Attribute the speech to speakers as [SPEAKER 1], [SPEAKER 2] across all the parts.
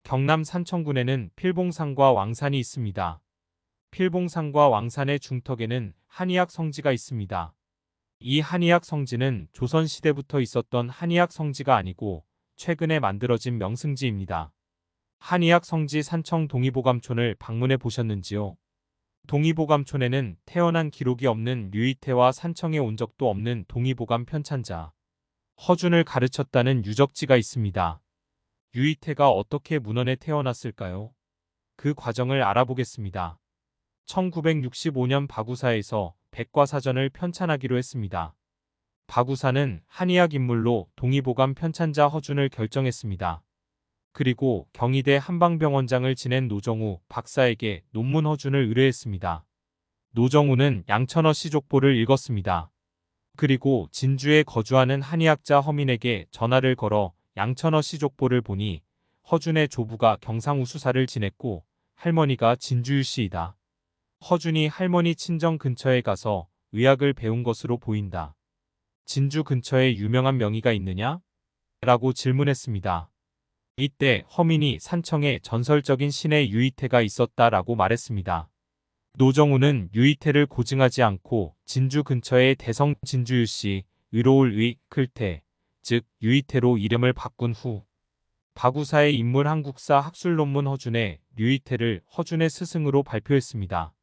[SPEAKER 1] 경남 산청군에는 필봉산과 왕산이 있습니다. 필봉산과 왕산의 중턱에는 한의학 성지가 있습니다. 이 한의학 성지는 조선시대부터 있었던 한의학 성지가 아니고 최근에 만들어진 명승지입니다. 한의학 성지 산청 동의보감촌을 방문해 보셨는지요? 동의보감촌에는 태어난 기록이 없는 류이태와 산청에 온 적도 없는 동의보감 편찬자 허준을 가르쳤다는 유적지가 있습니다. 류이태가 어떻게 문헌에 태어났을까요? 그 과정을 알아보겠습니다. 1965년 바구사에서 백과사전을 편찬하기로 했습니다. 바구사는 한의학 인물로 동의보감 편찬자 허준을 결정했습니다. 그리고 경희대 한방병원장을 지낸 노정우 박사에게 논문 허준을 의뢰했습니다. 노정우는 양천어 시족보를 읽었습니다. 그리고 진주에 거주하는 한의학자 허민에게 전화를 걸어 양천어 시족보를 보니 허준의 조부가 경상우수사를 지냈고 할머니가 진주유씨이다. 허준이 할머니 친정 근처에 가서 의학을 배운 것으로 보인다. 진주 근처에 유명한 명의가 있느냐? 라고 질문했습니다. 이때 허민이 산청에 전설적인 신의 유이태가 있었다라고 말했습니다. 노정우는 유이태를 고증하지 않고 진주 근처의 대성 진주유씨 의로울 의 클태 즉 유이태로 이름을 바꾼 후 바구사의 인물 한국사 학술논문 허준의 유이태를 허준의 스승으로 발표했습니다.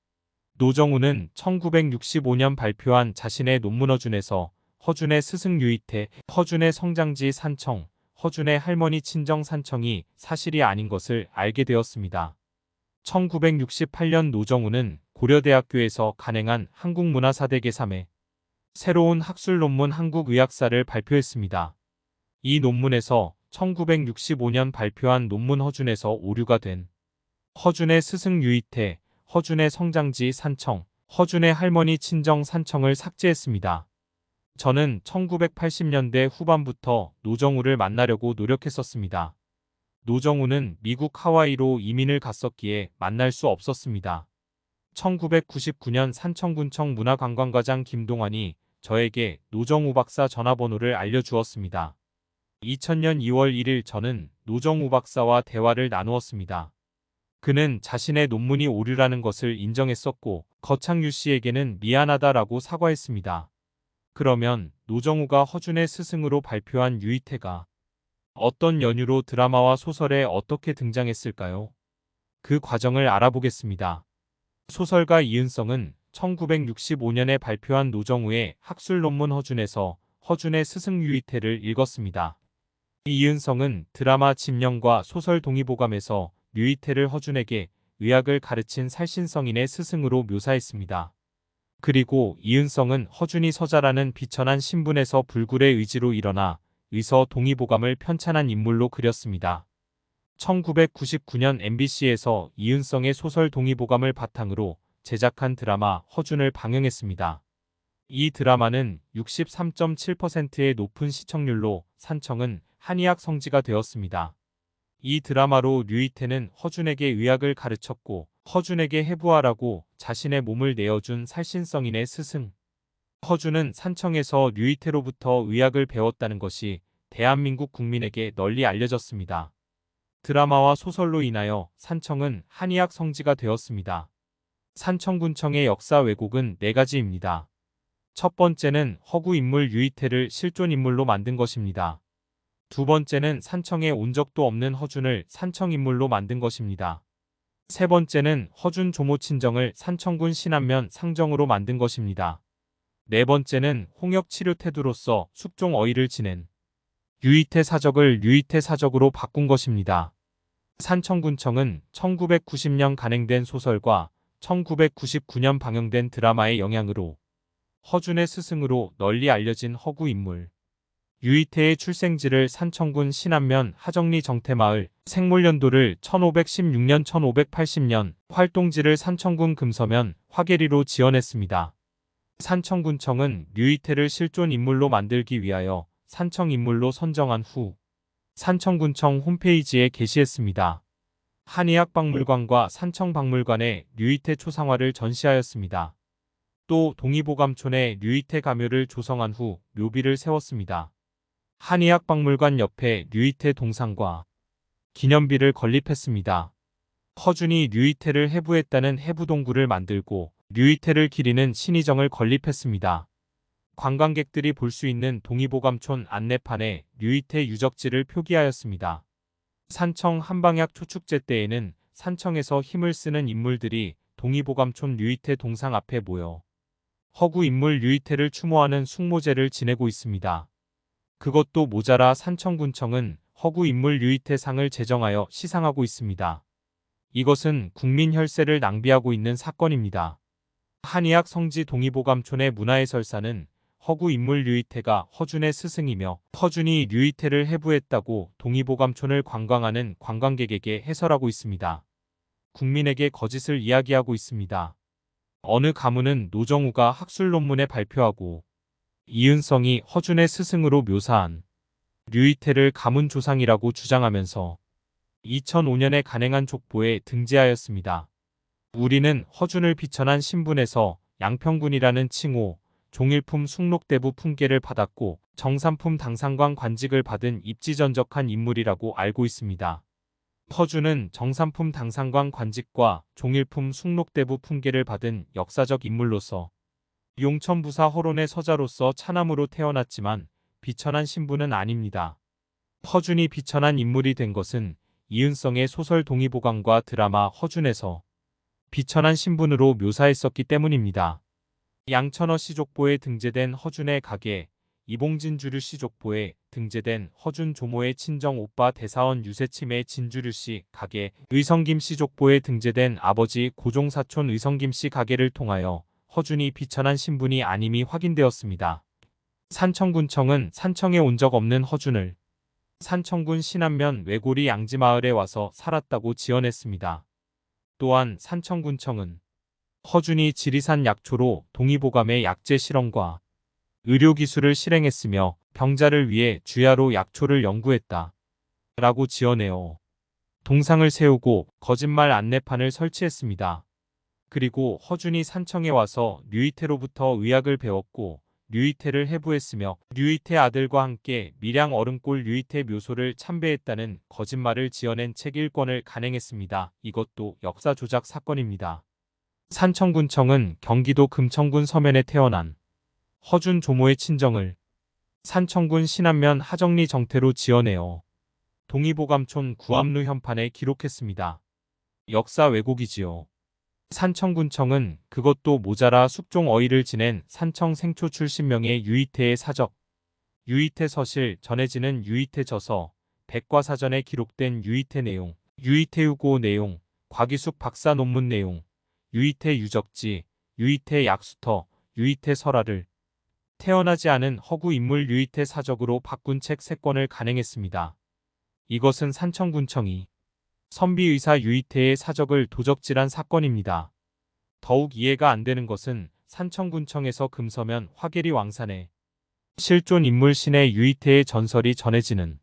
[SPEAKER 1] 노정우는 1965년 발표한 자신의 논문 허준에서 허준의 스승 유이태, 허준의 성장지 산청, 허준의 할머니 친정 산청이 사실이 아닌 것을 알게 되었습니다. 1968년 노정우는 고려대학교에서 간행한 한국문화사대계 3회 새로운 학술논문 한국의학사를 발표했습니다. 이 논문에서 1965년 발표한 논문 허준에서 오류가 된 허준의 스승 유이태, 허준의 성장지 산청, 허준의 할머니 친정 산청을 삭제했습니다. 저는 1980년대 후반부터 노정우를 만나려고 노력했었습니다. 노정우는 미국 하와이로 이민을 갔었기에 만날 수 없었습니다. 1999년 산청군청 문화관광과장 김동환이 저에게 노정우 박사 전화번호를 알려주었습니다. 2000년 2월 1일 저는 노정우 박사와 대화를 나누었습니다. 그는 자신의 논문이 오류라는 것을 인정했었고 거창유 씨에게는 미안하다라고 사과했습니다. 그러면 노정우가 허준의 스승으로 발표한 유이태가 어떤 연유로 드라마와 소설에 어떻게 등장했을까요? 그 과정을 알아보겠습니다. 소설가 이은성은 1965년에 발표한 노정우의 학술논문 허준에서 허준의 스승 유이태를 읽었습니다. 이은성은 드라마 집령과 소설 동의보감에서 유이태를 허준에게 의학을 가르친 살신성인의 스승으로 묘사했습니다. 그리고 이은성은 허준이 서자라는 비천한 신분에서 불굴의 의지로 일어나 의서 동의보감을 편찬한 인물로 그렸습니다. 1999년 MBC에서 이은성의 소설 동의보감을 바탕으로 제작한 드라마 허준을 방영했습니다. 이 드라마는 63.7%의 높은 시청률로 산청은 한의학 성지가 되었습니다. 이 드라마로 류이태는 허준에게 의학을 가르쳤고 허준에게 해부하라고 자신의 몸을 내어준 살신성인의 스승. 허준은 산청에서 류이태로부터 의학을 배웠다는 것이 대한민국 국민에게 널리 알려졌습니다. 드라마와 소설로 인하여 산청은 한의학 성지가 되었습니다. 산청군청의 역사 왜곡은 4가지입니다. 첫 번째는 허구 인물 류이태를 실존 인물로 만든 것입니다. 두 번째는 산청에 온 적도 없는 허준을 산청 인물로 만든 것입니다. 세 번째는 허준 조모 친정을 산청군 신안면 상정으로 만든 것입니다. 네 번째는 홍역 치료 태두로서 숙종 어의를 지낸 유이태 사적을 류이태 사적으로 바꾼 것입니다. 산청군청은 1990년 간행된 소설과 1999년 방영된 드라마의 영향으로 허준의 스승으로 널리 알려진 허구 인물 유이태의 출생지를 산청군 신안면 하정리 정태마을, 생물연도를 1516년 1580년, 활동지를 산청군 금서면 화계리로 지어냈습니다. 산청군청은 류이태를 실존 인물로 만들기 위하여 산청 인물로 선정한 후 산청군청 홈페이지에 게시했습니다. 한의학박물관과 산청박물관에 류이태 초상화를 전시하였습니다. 또 동의보감촌에 류이태 가묘를 조성한 후 묘비를 세웠습니다. 한의학박물관 옆에 류이태 동상과 기념비를 건립했습니다. 허준이 류이태를 해부했다는 해부동굴을 만들고 류이태를 기리는 신의정을 건립했습니다. 관광객들이 볼 수 있는 동의보감촌 안내판에 류이태 유적지를 표기하였습니다. 산청 한방약 초축제 때에는 산청에서 힘을 쓰는 인물들이 동의보감촌 류이태 동상 앞에 모여 허구 인물 류이태를 추모하는 숙모제를 지내고 있습니다. 그것도 모자라 산청군청은 허구 인물 류이태 상을 제정하여 시상하고 있습니다. 이것은 국민 혈세를 낭비하고 있는 사건입니다. 한의학 성지 동의보감촌의 문화해설사는 허구 인물 류이태가 허준의 스승이며 허준이 류이태를 해부했다고 동의보감촌을 관광하는 관광객에게 해설하고 있습니다. 국민에게 거짓을 이야기하고 있습니다. 어느 가문은 노정우가 학술 논문에 발표하고 이은성이 허준의 스승으로 묘사한 류이태를 가문 조상이라고 주장하면서 2005년에 간행한 족보에 등재하였습니다. 우리는 허준을 비천한 신분에서 양평군이라는 칭호, 종일품 숭록대부 품계를 받았고 정삼품 당상관 관직을 받은 입지전적한 인물이라고 알고 있습니다. 허준은 정삼품 당상관 관직과 종일품 숭록대부 품계를 받은 역사적 인물로서 용천부사 허론의 서자로서 차남으로 태어났지만 비천한 신분은 아닙니다. 허준이 비천한 인물이 된 것은 이은성의 소설 동의보감과 드라마 허준에서 비천한 신분으로 묘사했었기 때문입니다. 양천어 시족보에 등재된 허준의 가계, 이봉진 주류 시족보에 등재된 허준 조모의 친정 오빠 대사원 유세침의 진주류씨 가계, 의성김 시족보에 등재된 아버지 고종사촌 의성김씨 가계를 통하여 허준이 비천한 신분이 아님이 확인되었습니다. 산청군청은 산청에 온 적 없는 허준을 산청군 신안면 외고리 양지마을에 와서 살았다고 지어냈습니다. 또한 산청군청은 허준이 지리산 약초로 동의보감의 약재 실험과 의료기술을 실행했으며 병자를 위해 주야로 약초를 연구했다 라고 지어내어 동상을 세우고 거짓말 안내판을 설치했습니다. 그리고 허준이 산청에 와서 류이태로부터 의학을 배웠고 류이태를 해부했으며 류이태 아들과 함께 밀양 얼음골 류이태 묘소를 참배했다는 거짓말을 지어낸 책 1권을 간행했습니다. 이것도 역사 조작 사건입니다. 산청군청은 경기도 금천군 서면에 태어난 허준 조모의 친정을 산청군 신안면 하정리 정태로 지어내어 동의보감촌 구암루 현판에 기록했습니다. 역사 왜곡이지요. 산청군청은 그것도 모자라 숙종 어의를 지낸 산청 생초 출신명의 유이태의 사적, 유이태 서실 전해지는 유이태 저서, 백과사전에 기록된 유이태 내용, 유이태 유고 내용, 곽이숙 박사 논문 내용, 유이태 유적지, 유이태 약수터, 유이태 설화를 태어나지 않은 허구 인물 유이태 사적으로 바꾼 책 3권을 간행했습니다. 이것은 산청군청이 선비의사 유이태의 사적을 도적질한 사건입니다. 더욱 이해가 안 되는 것은 산청군청에서 금서면 화계리 왕산에 실존 인물 신의 유이태의 전설이 전해지는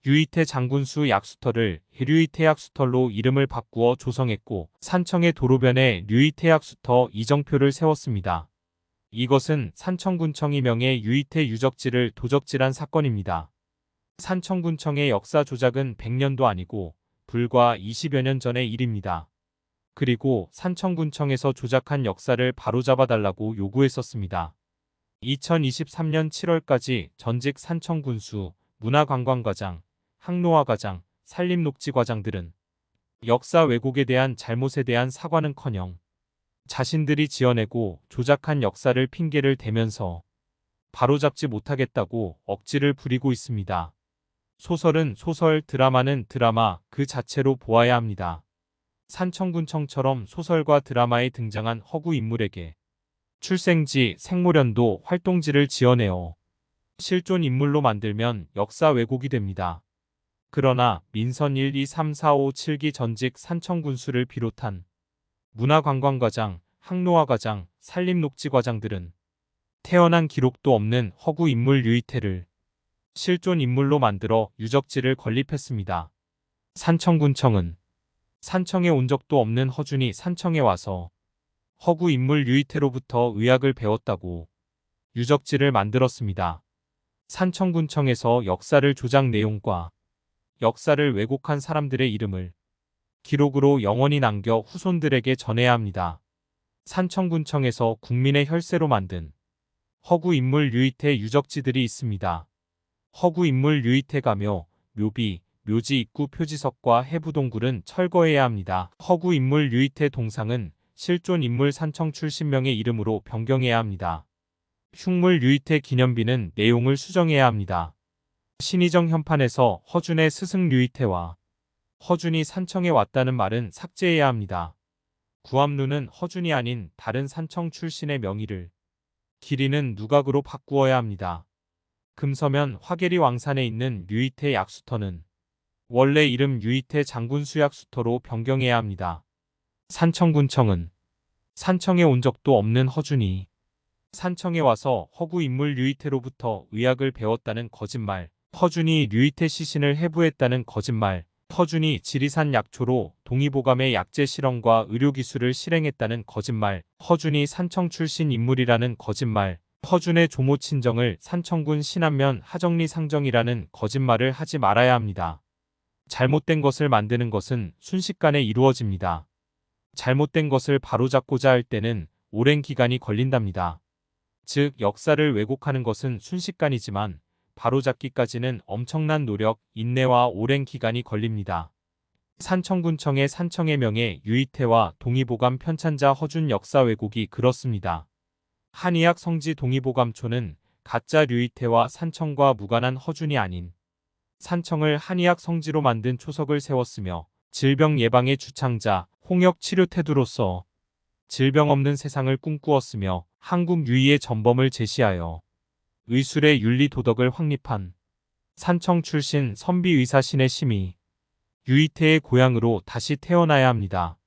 [SPEAKER 1] 유이태 장군수 약수터를 류이태 약수터로 이름을 바꾸어 조성했고 산청의 도로변에 류이태 약수터 이정표를 세웠습니다. 이것은 산청군청이 명예 유이태 유적지를 도적질한 사건입니다. 산청군청의 역사 조작은 100년도 아니고 불과 20여 년 전의 일입니다. 그리고 산청군청에서 조작한 역사를 바로잡아달라고 요구했었습니다. 2023년 7월까지 전직 산청군수, 문화관광과장, 항노화과장, 산림녹지과장들은 역사 왜곡에 대한 잘못에 대한 사과는커녕 자신들이 지어내고 조작한 역사를 핑계를 대면서 바로잡지 못하겠다고 억지를 부리고 있습니다. 소설은 소설, 드라마는 드라마 그 자체로 보아야 합니다. 산청군청처럼 소설과 드라마에 등장한 허구 인물에게 출생지, 생모년도, 활동지를 지어내어 실존 인물로 만들면 역사 왜곡이 됩니다. 그러나 민선 1, 2, 3, 4, 5, 7기 전직 산청군수를 비롯한 문화관광과장, 항노화과장, 산림녹지과장들은 태어난 기록도 없는 허구 인물 유이태를 실존 인물로 만들어 유적지를 건립했습니다. 산청군청은 산청에 온 적도 없는 허준이 산청에 와서 허구 인물 유이태로부터 의학을 배웠다고 유적지를 만들었습니다. 산청군청에서 역사를 조작 내용과 역사를 왜곡한 사람들의 이름을 기록으로 영원히 남겨 후손들에게 전해야 합니다. 산청군청에서 국민의 혈세로 만든 허구 인물 유이태 유적지들이 있습니다. 허구 인물 유이태가묘, 묘비, 묘지 입구 표지석과 해부동굴은 철거해야 합니다. 허구 인물 유이태 동상은 실존 인물 산청 출신명의 이름으로 변경해야 합니다. 흉물 유이태 기념비는 내용을 수정해야 합니다. 신의정 현판에서 허준의 스승 유이태와 허준이 산청에 왔다는 말은 삭제해야 합니다. 구암루는 허준이 아닌 다른 산청 출신의 명의를 길이는 누각으로 바꾸어야 합니다. 금서면 화계리 왕산에 있는 유이태 약수터는 원래 이름 유이태 장군수약수터로 변경해야 합니다. 산청군청은 산청에 온 적도 없는 허준이 산청에 와서 허구 인물 유이태로부터 의학을 배웠다는 거짓말, 허준이 유이태 시신을 해부했다는 거짓말, 허준이 지리산 약초로 동의보감의 약제 실험과 의료기술을 실행했다는 거짓말, 허준이 산청 출신 인물이라는 거짓말, 허준의 조모 친정을 산청군 신안면 하정리 상정이라는 거짓말을 하지 말아야 합니다. 잘못된 것을 만드는 것은 순식간에 이루어집니다. 잘못된 것을 바로잡고자 할 때는 오랜 기간이 걸린답니다. 즉, 역사를 왜곡하는 것은 순식간이지만 바로잡기까지는 엄청난 노력, 인내와 오랜 기간이 걸립니다. 산청군청의 산청의 명예 유이태와 동의보감 편찬자 허준 역사 왜곡이 그렇습니다. 한의학 성지 동의보감초는 가짜 유이태와 산청과 무관한 허준이 아닌 산청을 한의학 성지로 만든 초석을 세웠으며 질병 예방의 주창자, 홍역 치료 태두로서 질병 없는 세상을 꿈꾸었으며 한국 유의의 전범을 제시하여 의술의 윤리 도덕을 확립한 산청 출신 선비 의사 신의 심이 유이태의 고향으로 다시 태어나야 합니다.